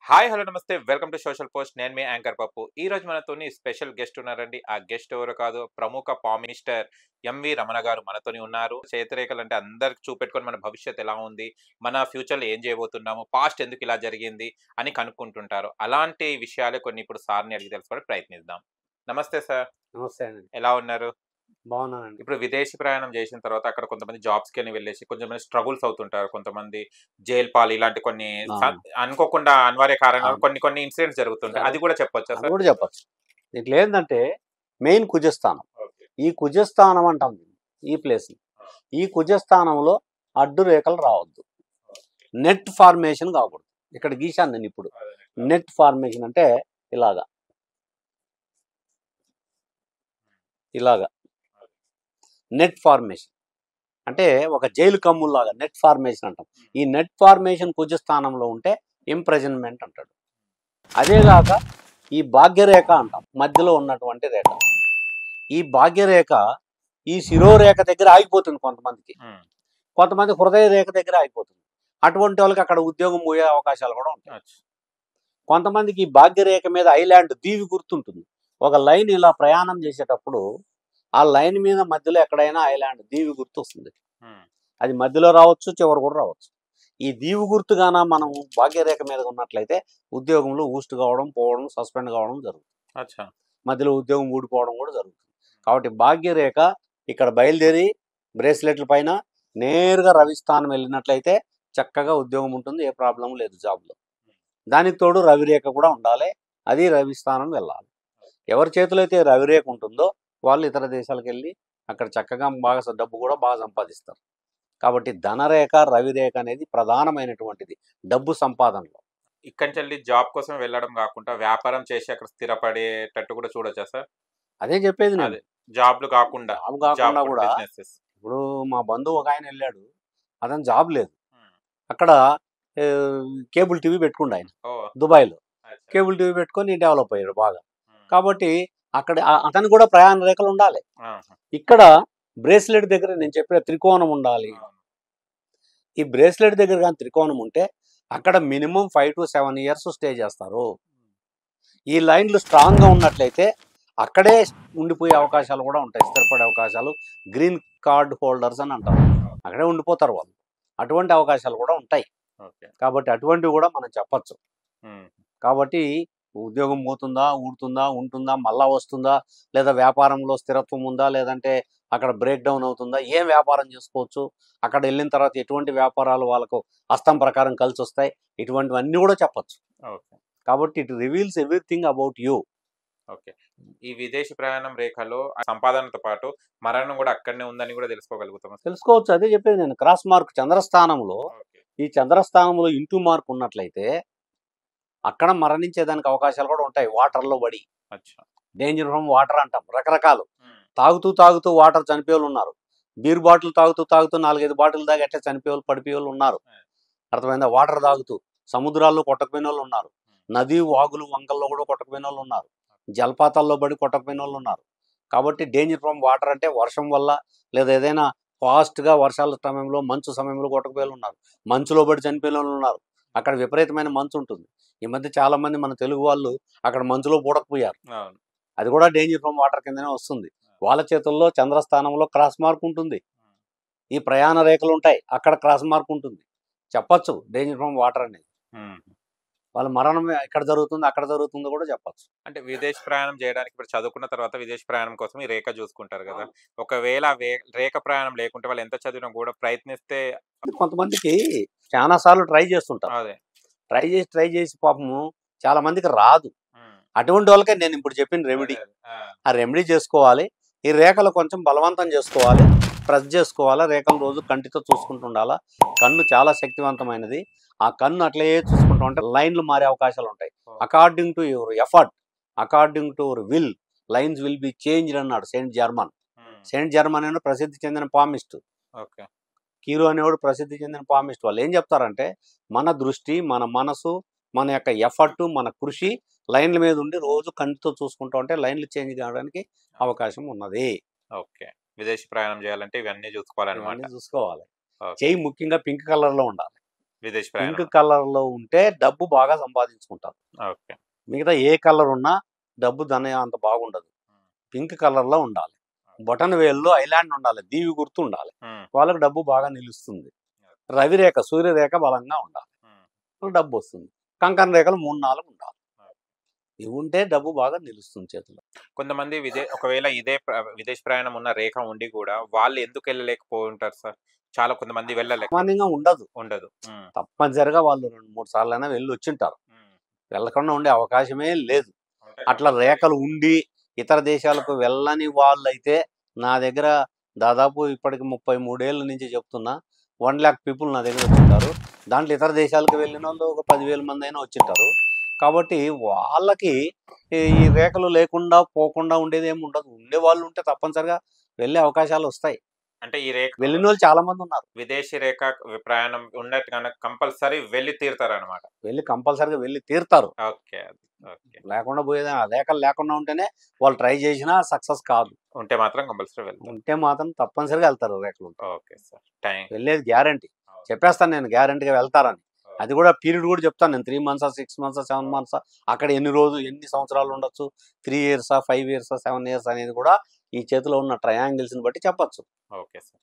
Hi hello నమస్తే welcome to social post. నేను మీ anchor పప్పు. ఈ రోజు మనతోని స్పెషల్ గెస్ట్ ఉన్నారండి. ఆ గెస్ట్ ఎవరో కాదు, ప్రముఖ పామ్ మినిస్టర్ ఎంవి రమణ గారు మనతోని ఉన్నారు. చేతిరేఖలు అంటే అందరికి చూపెట్టుకొని మన భవిష్యత్ ఎలా ఉంది, మన ఫ్యూచర్లో ఏం చేయబోతున్నాము, పాస్ట్ ఎందుకు ఇలా జరిగింది అని కనుక్కుంటుంటారు. అలాంటి విషయాలే కొన్ని ఇప్పుడు సార్ని అడిగి తెలుసుకోవడానికి ప్రయత్నిద్దాం. నమస్తే సార్, నమస్తే అండి. ఎలా ఉన్నారు? బాగున్నానండి. ఇప్పుడు విదేశీ ప్రయాణం చేసిన తర్వాత అక్కడ కొంతమంది జాబ్స్‌కి అని వెళ్ళేసి కొంతమంది స్ట్రగుల్స్ అవుతుంటారు. కొంతమంది జైలు పాలు ఇలాంటి కొన్ని అవును. అనుకోకుండా అనివార్య కారణాలు అవును. కొన్ని కొన్ని ఇన్సిడెంట్స్ జరుగుతుంటాయి. అది కూడా చెప్పొచ్చా అది సార్? కూడా చెప్పొచ్చు. దీంట్లో ఏందంటే మెయిన్ కుజస్థానం. ఓకే. ఈ కుజస్థానం అంటాం దీన్ని, ఈ ప్లేస్‌ని. ఈ కుజస్థానంలో అడ్డు రేఖలు రావద్దు. నెట్ ఫార్మేషన్ కాకూడదు. ఇక్కడ గీశాను నేను ఇప్పుడు. నెట్ ఫార్మేషన్ అంటే ఇలాగా. ఇలాగా. Net formation. అంటే ఒక జైలు కమ్ముల్లాగా నెట్ ఫార్మేషన్ అంటాం. ఈ నెట్ ఫార్మేషన్ కుజస్థానంలో ఉంటే ఇంప్రెజన్మెంట్ అంటాడు. అదేగాక ఈ భాగ్యరేఖ అంటాం, మధ్యలో ఉన్నటువంటి రేఖ. ఈ భాగ్యరేఖ ఈ శిరోరేఖ దగ్గర ఆగిపోతుంది కొంతమందికి, హ్మ్. కొంతమంది హృదయ రేఖ దగ్గర ఆగిపోతుంది. అటువంటి వాళ్ళకి అక్కడ ఉద్యోగం పోయే అవకాశాలు కూడా ఉంటాయి. అచ్చా. కొంతమందికి ఈ భాగ్యరేఖ మీద ఐలాండ్ దీవి గుర్తుంటుంది. ఒక లైన్ ఇలా ప్రయాణం చేసేటప్పుడు ఆ లైన్ మీద మధ్యలో ఎక్కడైనా ఐలాండ్ దీవి గుర్తు వస్తుంది. హ్మ్. అది మధ్యలో రావచ్చు, చివరి కూడా రావచ్చు. ఈ దీవి గుర్తుగాన మనం భాగ్యరేఖ మీద ఉన్నట్లయితే ఉద్యోగంలో ఊస్ట్ కావడం, పోవడం, సస్పెండ్ కావడం జరుగుతుంది. అచ్చా. మధ్యలో ఉద్యోగం ఊడిపోవడం కూడా జరుగుతుంది. కాబట్టి భాగ్యరేఖ ఇక్కడ బయలుదేరి బ్రేస్లెట్ల పైన నేరుగా రవిస్థానం వెళ్ళినట్లయితే చక్కగా ఉద్యోగం ఉంటుంది, ఏ ప్రాబ్లం లేదు జాబ్లో. దానికి తోడు రవిరేఖ కూడా ఉండాలి, అది రవిస్థానం వెళ్ళాలి. ఎవరి చేతిలో అయితే రవిరేఖ ఉంటుందో వాళ్ళు ఇతర దేశాలకు వెళ్ళి అక్కడ చక్కగా బాగా డబ్బు కూడా బాగా సంపాదిస్తారు. కాబట్టి ధనరేఖ రవిరేఖ అనేది ప్రధానమైనటువంటిది డబ్బు సంపాదనలో. ఇక్కడి నుంచి జాబ్ కోసం వెళ్ళడం కాకుండా వ్యాపారం చేసి అక్కడ స్థిరపడేటట్టు కూడా చూడొచ్చా సార్? అదే చెప్పేది నేను. అదే జాబ్‌లు కాకుండా జాబ్ కాకుండా కూడా బిజినెసెస్. ఇప్పుడు మా బంధువు ఒక ఆయన వెళ్ళాడు, అతను జాబ్ లేదు, హ్మ్. అక్కడ కేబుల్ టీవీ పెట్టుకుండు ఆయన ఓహ్! దుబాయ్లో. అచ్చా. కేబుల్ టీవీ పెట్టుకొని డెవలప్ అయ్యాడు బాగా. హ్మ్. కాబట్టి అక్కడ అతను కూడా ప్రయాణ రేఖలు ఉండాలి. ఆహా! ఇక్కడ బ్రేస్లెట్ దగ్గర నేను చెప్పిన త్రికోణం ఉండాలి. అవును. ఈ బ్రేస్లెట్ దగ్గర కానీ త్రికోణం ఉంటే అక్కడ మినిమం 5 to 7 years స్టే చేస్తారు. ఈ లైన్లు స్ట్రాంగ్గా ఉన్నట్లయితే అక్కడే ఉండిపోయే అవకాశాలు కూడా ఉంటాయి, స్థిరపడే అవకాశాలు. గ్రీన్ కార్డ్ హోల్డర్స్ అని అంటారు, అక్కడే ఉండిపోతారు వాళ్ళు. అటువంటి అవకాశాలు కూడా ఉంటాయి. ఓకే. కాబట్టి అటువంటివి కూడా మనం చెప్పచ్చు. హ్మ్. కాబట్టి ఉద్యోగం పోతుందా, ఊడుతుందా, ఉంటుందా, మళ్ళా వస్తుందా, లేదా వ్యాపారంలో స్థిరత్వం ఉందా, లేదంటే అక్కడ బ్రేక్ డౌన్ అవుతుందా, ఏం వ్యాపారం చేసుకోవచ్చు, అక్కడ వెళ్ళిన తర్వాత ఎటువంటి వ్యాపారాలు వాళ్ళకు హస్తం ప్రకారం కలిసి వస్తాయి, ఇటువంటివన్నీ కూడా చెప్పచ్చు. ఓకే. కాబట్టి it reveals everything about you. Okay. ఈ విదేశీ ప్రయాణం రేఖలో ఆ సంపాదనతో పాటు మరణం కూడా అక్కడనే ఉందని కూడా తెలుసుకోగలుగుతామా సార్? తెలుసుకోవచ్చు. అదే చెప్పేది నేను. క్రాస్ మార్క్ చంద్రస్థానంలో, ఓకే. ఈ చంద్రస్థానంలో ఇంటూ మార్క్ ఉన్నట్లయితే అక్కడ మరణించేదానికి అవకాశాలు కూడా ఉంటాయి. వాటర్లో పడి, అచ్చా. డేంజర్ ఫ్రమ్ వాటర్ అంటాం, రకరకాలు. హ్మ్. తాగుతూ తాగుతూ వాటర్ చనిపోయేవాళ్ళు ఉన్నారు. బీర్ బాటిల్ తాగుతూ తాగుతూ 4-5 బాటిల్ దాకా ఎట్లా చనిపోయేవాళ్ళు, పడిపోయేవాళ్ళు ఉన్నారు. అర్థమైందా? వాటర్ తాగుతూ సముద్రాల్లో కొట్టకపోయిన వాళ్ళు ఉన్నారు. నది, వాగులు, వంకల్లో కూడా కొట్టకపోయిన వాళ్ళు ఉన్నారు. జలపాతాల్లో పడి కొట్టకపోయిన వాళ్ళు ఉన్నారు. కాబట్టి డేంజర్ ఫ్రమ్ వాటర్ అంటే వర్షం వల్ల, లేదా ఏదైనా ఫాస్ట్గా వర్షాల సమయంలో, మంచు సమయంలో కొట్టకపోయిన ఉన్నారు. మంచులో పడి చనిపోయిన వాళ్ళు ఉన్నారు. అక్కడ విపరీతమైన మంచు ఉంటుంది. ఈ మధ్య చాలా మంది మన తెలుగు వాళ్ళు అక్కడ మంచులో పూడకపోయారు. అవును. అది కూడా డేంజర్ ఫ్రమ్ వాటర్ కిందనే వస్తుంది. వాళ్ళ చేతుల్లో చంద్రస్థానంలో క్రాస్ మార్క్ ఉంటుంది, ఈ ప్రయాణ రేఖలు ఉంటాయి, అక్కడ క్రాస్ మార్క్ ఉంటుంది. చెప్పచ్చు డేంజర్ ఫ్రమ్ వాటర్ అనేది. హ్మ్. వాళ్ళ మరణం ఎక్కడ జరుగుతుంది, అక్కడ జరుగుతుందో కూడా చెప్పచ్చు. అంటే విదేశీ ప్రయాణం చేయడానికి ఇప్పుడు చదువుకున్న తర్వాత విదేశీ ప్రయాణం కోసం ఈ రేఖ చూసుకుంటారు కదా! ఒకవేళ రేఖ ప్రయాణం లేకుంటే వాళ్ళు ఎంత చదివినా కూడా ప్రయత్నిస్తే కొంతమందికి చాలా సార్లు ట్రై చేస్తుంటారు. అదే. ట్రై చేసి పాపము చాలా మందికి రాదు. హ్మ్. అటువంటి వాళ్ళకే నేను ఇప్పుడు చెప్పిన రెమెడీ. అదే. ఆ! ఆ రెమెడీ చేసుకోవాలి. ఈ రేఖలు కొంచెం బలవంతం చేసుకోవాలి, ప్రెస్ చేసుకోవాలా. రేఖలు రోజు కంటితో చూసుకుంటూ ఉండాలా. కన్ను చాలా శక్తివంతమైనది. ఆ కన్ను అట్లే చూసుకుంటూ ఉంటే లైన్లు మారే అవకాశాలు ఉంటాయి. According to your effort, according to your will, lines will be changed అన్నాడు సెయింట్ జర్మన్. హ్మ్. సెయింట్ జర్మన్ అనే ప్రసిద్ధి చెందిన పామిస్ట్. ఓకే. కీరో అనేవాడు ప్రసిద్ధి చెందిన పామిస్ట్. వాళ్ళు ఏం చెప్తారంటే మన దృష్టి, మన మనసు, మన యొక్క ఎఫర్ట్, మన కృషి లైన్ల మీద ఉండి రోజు కంటితో చూసుకుంటూ ఉంటే లైన్లు చేంజ్ కావడానికి అవకాశం ఉన్నది. ఓకే. విదేశీ ప్రయాణం చేయాలంటే ఇవన్నీ చూసుకోవాలన్నమాట. ఇవన్నీ చూసుకోవాలి. ఓకే. చెయ్యి ముఖ్యంగా పింక్ కలర్లో ఉండాలి. విదేశీ పింక్ ప్రయాణం. కలర్ లో ఉంటే డబ్బు బాగా సంపాదించుకుంటారు. ఓకే. మిగతా ఏ కలర్ ఉన్నా డబ్బు దాని అంత బాగుండదు. పింక్ కలర్ లో ఉండాలి. బటన్ వేల్లో ఐలాండ్ ఉండాలి, దీవి గుర్తు ఉండాలి, వాళ్ళకి డబ్బు బాగా నిలుస్తుంది. రవిరేఖ సూర్యరేఖ బలంగా ఉండాలి, డబ్బు వస్తుంది. కంకణ రేఖలు 3-4 ఉండాలి. ఇవి ఉంటే డబ్బు బాగా నిలుస్తుంది చేతిలో. కొంతమంది ఒకవేళ ఇదే విదేశీ ప్రయాణం ఉన్న రేఖ ఉండి కూడా వాళ్ళు ఎందుకు వెళ్ళలేకపోతుంటారు సార్? చాలా కొంతమంది వెళ్ళలేక సామాన్యంగా ఉండదు. ఉండదు. తప్పనిసరిగా వాళ్ళు 2-3 సార్లైనా వెళ్ళి వచ్చింటారు. వెళ్ళకుండా ఉండే అవకాశమే లేదు. అట్లా రేఖలు ఉండి ఇతర దేశాలకు వెళ్ళని వాళ్ళైతే నా దగ్గర దాదాపు ఇప్పటికి 33 ఏళ్ళ నుంచి చెప్తున్నా, 1 lakh పీపుల్ నా దగ్గర వచ్చింటారు. దాంట్లో ఇతర దేశాలకు వెళ్ళిన వాళ్ళు ఒక 10,000 మంది అయినా వచ్చింటారు. కాబట్టి వాళ్ళకి ఈ రేఖలు లేకుండా పోకుండా ఉండేది ఏమి ఉండదు. ఉండే వాళ్ళు ఉంటే తప్పనిసరిగా వెళ్ళే అవకాశాలు వస్తాయి. అంటే ఈ రేఖ వెళ్ళిన వాళ్ళు చాలా మంది ఉన్నారు. విదేశీ రేఖ ప్రయాణం ఉన్నట్టు కనుక కంపల్సరీ వెళ్ళి తీరుతారనమాట. వెళ్ళి కంపల్సరిగా వెళ్ళి తీరుతారు. ఓకే. ఓకే. లేకుండా పోయేది ఆ రేఖలు లేకుండా ఉంటేనే వాళ్ళు ట్రై చేసినా సక్సెస్ కాదు. ఉంటే మాత్రం కంపల్సరీ వెళ్తారు. ఉంటే మాత్రం తప్పనిసరిగా వెళ్తారు రేఖలు ఉంటే. Okay sir. వెళ్ళేది గ్యారంటీ. చెప్పేస్తాను నేను గ్యారంటీగా వెళ్తారని. అది కూడా పీరియడ్ కూడా చెప్తాను నేను. 3 months 6 months 7 months అక్కడ ఎన్ని రోజులు ఎన్ని సంవత్సరాలు ఉండొచ్చు, 3 years 5 years 7 years అనేది కూడా ఈ చేతిలో ఉన్న ట్రయాంగిల్స్ని బట్టి చెప్పచ్చు. Okay sir.